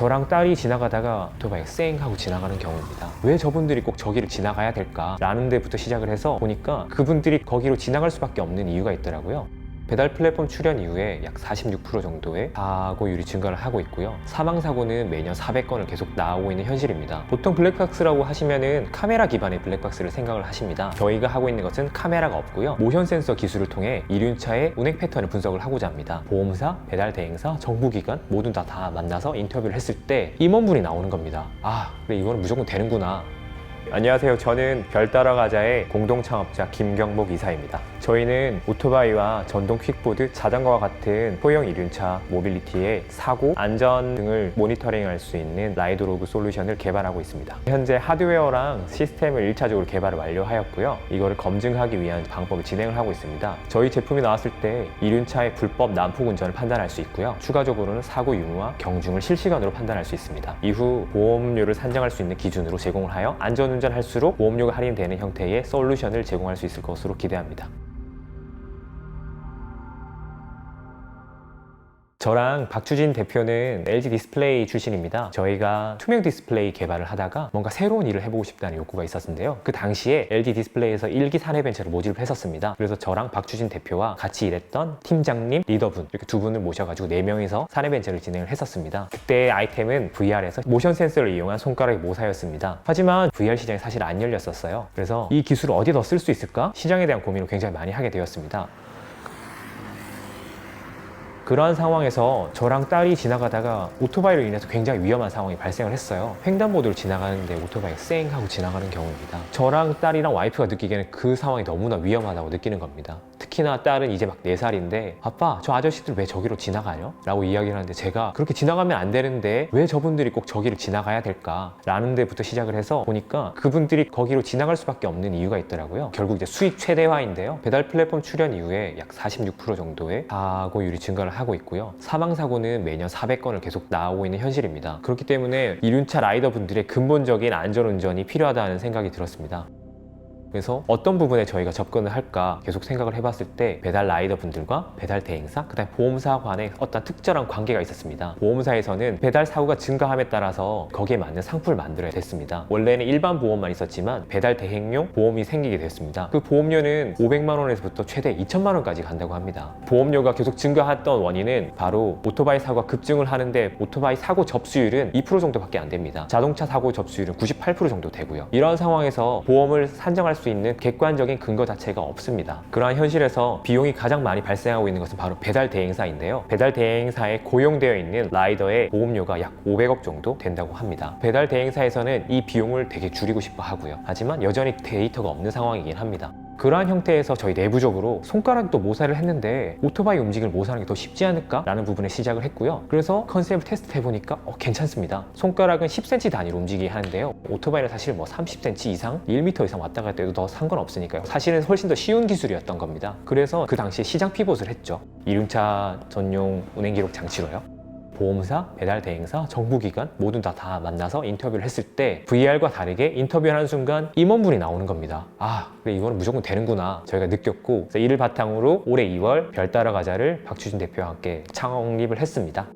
저랑 딸이 지나가다가 오토바이가 쌩 하고 지나가는 경우입니다. 왜 저분들이 꼭 저기를 지나가야 될까? 라는 데부터 시작을 해서 보니까 그분들이 거기로 지나갈 수밖에 없는 이유가 있더라고요. 배달 플랫폼 출현 이후에 약 46% 정도의 사고율이 증가를 하고 있고요. 사망사고는 매년 400건을 계속 나오고 있는 현실입니다. 보통 블랙박스라고 하시면은 카메라 기반의 블랙박스를 생각을 하십니다. 저희가 하고 있는 것은 카메라가 없고요. 모션 센서 기술을 통해 이륜차의 운행 패턴을 분석을 하고자 합니다. 보험사, 배달 대행사, 정부기관 모두 다 만나서 인터뷰를 했을 때 임원분이 나오는 겁니다. 그래 이거는 무조건 되는구나. 안녕하세요. 저는 별 따라가자의 공동 창업자 김경복 이사입니다. 저희는 오토바이와 전동 퀵보드, 자전거와 같은 소형 이륜차 모빌리티의 사고, 안전 등을 모니터링할 수 있는 라이드로그 솔루션을 개발하고 있습니다. 현재 하드웨어랑 시스템을 1차적으로 개발을 완료하였고요. 이거를 검증하기 위한 방법을 진행을 하고 있습니다. 저희 제품이 나왔을 때 이륜차의 불법 난폭 운전을 판단할 수 있고요. 추가적으로는 사고 유무와 경중을 실시간으로 판단할 수 있습니다. 이후 보험료를 산정할 수 있는 기준으로 제공을 하여 안전운전할수록 보험료가 할인되는 형태의 솔루션을 제공할 수 있을 것으로 기대합니다. 저랑 박주진 대표는 LG 디스플레이 출신입니다. 저희가 투명 디스플레이 개발을 하다가 뭔가 새로운 일을 해보고 싶다는 욕구가 있었는데요. 그 당시에 LG 디스플레이에서 1기 사내벤처를 모집을 했었습니다. 그래서 저랑 박주진 대표와 같이 일했던 팀장님, 리더분 이렇게 두 분을 모셔가지고 4명이서 사내벤처를 진행을 했었습니다. 그때 아이템은 VR에서 모션 센서를 이용한 손가락의 모사였습니다. 하지만 VR 시장이 사실 안 열렸었어요. 그래서 이 기술을 어디에 더 쓸 수 있을까? 시장에 대한 고민을 굉장히 많이 하게 되었습니다. 그러한 상황에서 저랑 딸이 지나가다가 오토바이로 인해서 굉장히 위험한 상황이 발생을 했어요. 횡단보도를 지나가는데 오토바이가 쌩 하고 지나가는 경우입니다. 저랑 딸이랑 와이프가 느끼기에는 그 상황이 너무나 위험하다고 느끼는 겁니다. 특히나 딸은 이제 막 4살인데 아빠 저 아저씨들 왜 저기로 지나가냐? 라고 이야기를 하는데 제가 그렇게 지나가면 안 되는데 왜 저분들이 꼭 저기를 지나가야 될까? 라는 데부터 시작을 해서 보니까 그분들이 거기로 지나갈 수밖에 없는 이유가 있더라고요. 결국 이제 수익 최대화인데요. 배달 플랫폼 출현 이후에 약 46% 정도의 사고율이 증가를 하고 있고요. 사망사고는 매년 400건을 계속 나오고 있는 현실입니다. 그렇기 때문에 이륜차 라이더분들의 근본적인 안전운전이 필요하다는 생각이 들었습니다. 그래서 어떤 부분에 저희가 접근을 할까 계속 생각을 해봤을 때 배달 라이더 분들과 배달 대행사, 그 다음에 보험사 간의 어떤 특별한 관계가 있었습니다. 보험사에서는 배달 사고가 증가함에 따라서 거기에 맞는 상품을 만들어야 됐습니다. 원래는 일반 보험만 있었지만 배달 대행용 보험이 생기게 됐습니다. 그 보험료는 500만 원에서부터 최대 2천만 원까지 간다고 합니다. 보험료가 계속 증가했던 원인은 바로 오토바이 사고가 급증을 하는데 오토바이 사고 접수율은 2% 정도밖에 안 됩니다. 자동차 사고 접수율은 98% 정도 되고요. 이런 상황에서 보험을 산정할 수 있는 객관적인 근거 자체가 없습니다. 그러한 현실에서 비용이 가장 많이 발생하고 있는 것은 바로 배달 대행사인데요. 배달 대행사에 고용되어 있는 라이더의 보험료가 약 500억 정도 된다고 합니다. 배달 대행사에서는 이 비용을 되게 줄이고 싶어 하고요. 하지만 여전히 데이터가 없는 상황이긴 합니다. 그러한 형태에서 저희 내부적으로 손가락도 모사를 했는데 오토바이 움직임을 모사하는 게 더 쉽지 않을까? 라는 부분에 시작을 했고요. 그래서 컨셉을 테스트 해보니까 괜찮습니다. 손가락은 10cm 단위로 움직이게 하는데요. 오토바이는 사실 뭐 30cm 이상, 1m 이상 왔다 갈 때도 더 상관없으니까요. 사실은 훨씬 더 쉬운 기술이었던 겁니다. 그래서 그 당시에 시장 피봇을 했죠. 이륜차 전용 운행기록 장치로요. 보험사, 배달 대행사, 정부기관 모두 다 만나서 인터뷰를 했을 때 VR과 다르게 인터뷰하는 순간 임원분이 나오는 겁니다. 그래 이거는 무조건 되는구나 저희가 느꼈고 이를 바탕으로 올해 2월 별 따라가자를 박주진 대표와 함께 창립을 했습니다.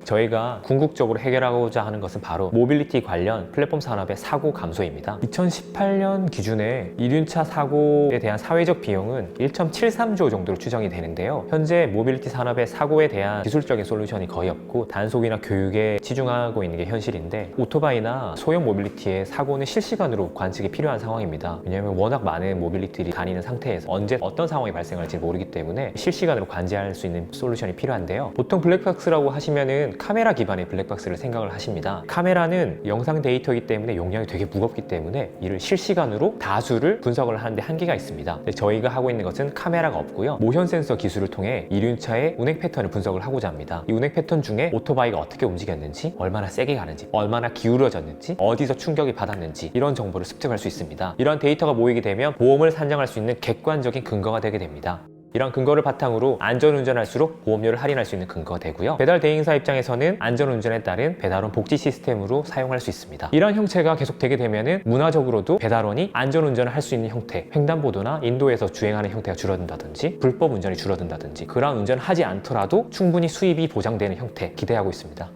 저희가 궁극적으로 해결하고자 하는 것은 바로 모빌리티 관련 플랫폼 산업의 사고 감소입니다. 2018년 기준에 이륜차 사고에 대한 사회적 비용은 1.73조 정도로 추정이 되는데요. 현재 모빌리티 산업의 사고에 대한 기술적인 솔루션이 거의 없고 단속이나 교육에 치중하고 있는 게 현실인데 오토바이나 소형 모빌리티의 사고는 실시간으로 관측이 필요한 상황입니다. 왜냐하면 워낙 많은 모빌리티들이 다니는 상태에서 언제 어떤 상황이 발생할지 모르기 때문에 실시간으로 관제할 수 있는 솔루션이 필요한데요. 보통 블랙박스라고 하시면은 카메라 기반의 블랙박스를 생각을 하십니다. 카메라는 영상 데이터이기 때문에 용량이 되게 무겁기 때문에 이를 실시간으로 다수를 분석을 하는데 한계가 있습니다. 저희가 하고 있는 것은 카메라가 없고요. 모션 센서 기술을 통해 이륜차의 운행 패턴을 분석을 하고자 합니다. 이 운행 패턴 중에 오토바이가 어떻게 움직였는지, 얼마나 세게 가는지, 얼마나 기울어졌는지, 어디서 충격이 받았는지 이런 정보를 습득할 수 있습니다. 이런 데이터가 모이게 되면 보험을 산정할 수 있는 객관적인 근거가 되게 됩니다. 이런 근거를 바탕으로 안전운전할수록 보험료를 할인할 수 있는 근거가 되고요. 배달 대행사 입장에서는 안전운전에 따른 배달원 복지 시스템으로 사용할 수 있습니다. 이런 형태가 계속 되게 되면은 문화적으로도 배달원이 안전운전을 할 수 있는 형태, 횡단보도나 인도에서 주행하는 형태가 줄어든다든지 불법 운전이 줄어든다든지 그런 운전을 하지 않더라도 충분히 수입이 보장되는 형태 기대하고 있습니다.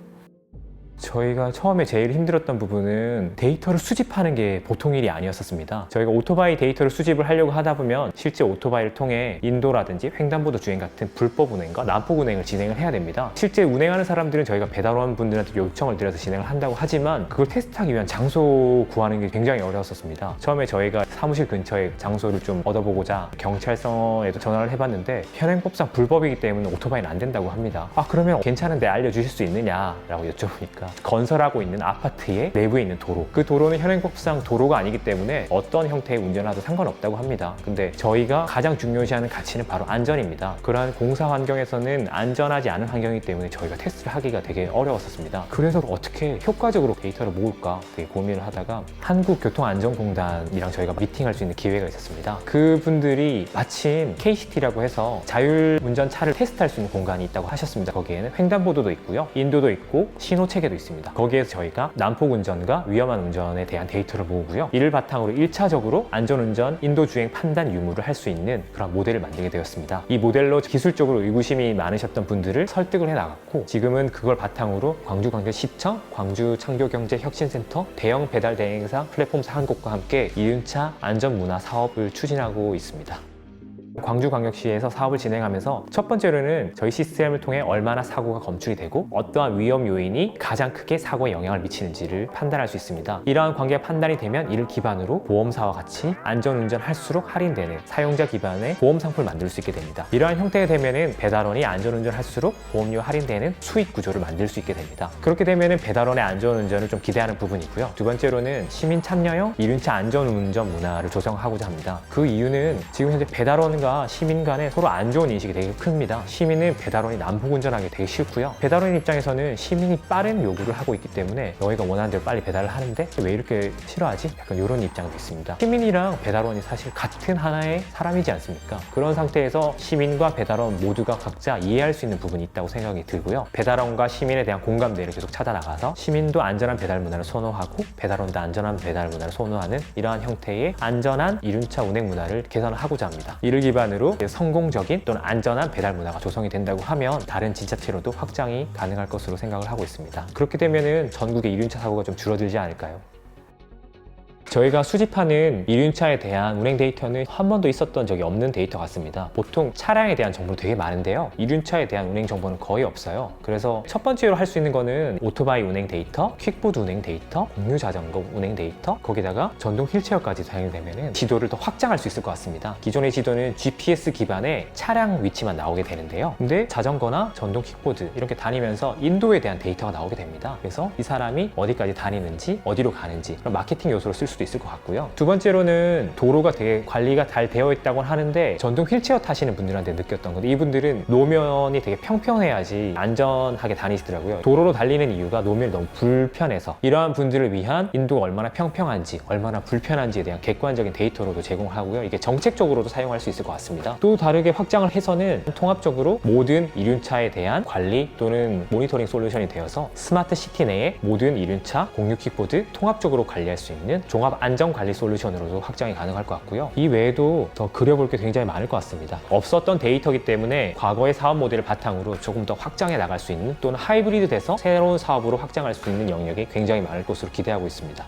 저희가 처음에 제일 힘들었던 부분은 데이터를 수집하는 게 보통 일이 아니었었습니다. 저희가 오토바이 데이터를 수집을 하려고 하다 보면 실제 오토바이를 통해 인도라든지 횡단보도 주행 같은 불법 운행과 난폭 운행을 진행을 해야 됩니다. 실제 운행하는 사람들은 저희가 배달원 분들한테 요청을 드려서 진행을 한다고 하지만 그걸 테스트하기 위한 장소 구하는 게 굉장히 어려웠었습니다. 처음에 저희가 사무실 근처에 장소를 좀 얻어보고자 경찰서에도 전화를 해봤는데 현행법상 불법이기 때문에 오토바이는 안 된다고 합니다. 아, 그러면 괜찮은데 알려주실 수 있느냐라고 여쭤보니까 건설하고 있는 아파트의 내부에 있는 도로, 그 도로는 현행법상 도로가 아니기 때문에 어떤 형태의 운전을 하도 상관없다고 합니다. 근데 저희가 가장 중요시하는 가치는 바로 안전입니다. 그러한 공사 환경에서는 안전하지 않은 환경이기 때문에 저희가 테스트를 하기가 되게 어려웠었습니다. 그래서 어떻게 효과적으로 데이터를 모을까 되게 고민을 하다가 한국교통안전공단이랑 저희가 미팅할 수 있는 기회가 있었습니다. 그분들이 마침 KCT라고 해서 자율운전 차를 테스트할 수 있는 공간이 있다고 하셨습니다. 거기에는 횡단보도도 있고요, 인도도 있고 신호체계도 있습니다. 거기에서 저희가 난폭 운전과 위험한 운전에 대한 데이터를 모으고요, 이를 바탕으로 1차적으로 안전운전, 인도주행 판단 유무를 할 수 있는 그런 모델을 만들게 되었습니다. 이 모델로 기술적으로 의구심이 많으셨던 분들을 설득을 해나갔고, 지금은 그걸 바탕으로 광주광역시청, 광주창조경제혁신센터, 대형 배달 대행사 플랫폼사 한 곳과 함께 이륜차 안전문화 사업을 추진하고 있습니다. 광주광역시에서 사업을 진행하면서 첫 번째로는 저희 시스템을 통해 얼마나 사고가 검출이 되고 어떠한 위험 요인이 가장 크게 사고에 영향을 미치는지를 판단할 수 있습니다. 이러한 관계가 판단이 되면 이를 기반으로 보험사와 같이 안전운전 할수록 할인되는 사용자 기반의 보험 상품을 만들 수 있게 됩니다. 이러한 형태가 되면은 배달원이 안전운전 할수록 보험료 할인되는 수익 구조를 만들 수 있게 됩니다. 그렇게 되면은 배달원의 안전운전을 좀 기대하는 부분이고요. 두 번째로는 시민 참여형 이륜차 안전운전 문화를 조성하고자 합니다. 그 이유는 지금 현재 배달원과 시민 간에 서로 안 좋은 인식이 되게 큽니다. 시민은 배달원이 난폭 운전하기 되게 싫고요, 배달원 입장에서는 시민이 빠른 요구를 하고 있기 때문에 너희가 원하는 대로 빨리 배달을 하는데 왜 이렇게 싫어하지? 약간 이런 입장도 있습니다. 시민이랑 배달원이 사실 같은 하나의 사람이지 않습니까? 그런 상태에서 시민과 배달원 모두가 각자 이해할 수 있는 부분이 있다고 생각이 들고요, 배달원과 시민에 대한 공감대를 계속 찾아 나가서 시민도 안전한 배달 문화를 선호하고 배달원도 안전한 배달 문화를 선호하는 이러한 형태의 안전한 이륜차 운행 문화를 개선하고자 합니다. 이를 기반으로 성공적인 또는 안전한 배달 문화가 조성이 된다고 하면 다른 지자체로도 확장이 가능할 것으로 생각을 하고 있습니다. 그렇게 되면은 전국의 이륜차 사고가 좀 줄어들지 않을까요? 저희가 수집하는 이륜차에 대한 운행 데이터는 한 번도 있었던 적이 없는 데이터 같습니다. 보통 차량에 대한 정보는 되게 많은데요, 이륜차에 대한 운행 정보는 거의 없어요. 그래서 첫 번째로 할 수 있는 거는 오토바이 운행 데이터, 퀵보드 운행 데이터, 공유 자전거 운행 데이터, 거기다가 전동 휠체어까지 사용이 되면 지도를 더 확장할 수 있을 것 같습니다. 기존의 지도는 GPS 기반의 차량 위치만 나오게 되는데요, 근데 자전거나 전동 킥보드 이렇게 다니면서 인도에 대한 데이터가 나오게 됩니다. 그래서 이 사람이 어디까지 다니는지, 어디로 가는지 그런 마케팅 요소로 쓸 수도 있을 것 같고요. 두 번째로는 도로가 되게 관리가 잘 되어 있다고 하는데 전동 휠체어 타시는 분들한테 느꼈던 건데, 이분들은 노면이 되게 평평해야지 안전하게 다니시더라고요. 도로로 달리는 이유가 노면이 너무 불편해서, 이러한 분들을 위한 인도가 얼마나 평평한지, 얼마나 불편한지에 대한 객관적인 데이터로도 제공하고요, 이게 정책적으로도 사용할 수 있을 것 같습니다. 또 다르게 확장을 해서는 통합적으로 모든 이륜차에 대한 관리 또는 모니터링 솔루션이 되어서 스마트 시티 내에 모든 이륜차, 공유 킥보드 통합적으로 관리할 수 있는 종합 안전관리 솔루션으로도 확장이 가능할 것 같고요. 이 외에도 더 그려볼 게 굉장히 많을 것 같습니다. 없었던 데이터이기 때문에 과거의 사업 모델을 바탕으로 조금 더 확장해 나갈 수 있는, 또는 하이브리드 돼서 새로운 사업으로 확장할 수 있는 영역이 굉장히 많을 것으로 기대하고 있습니다.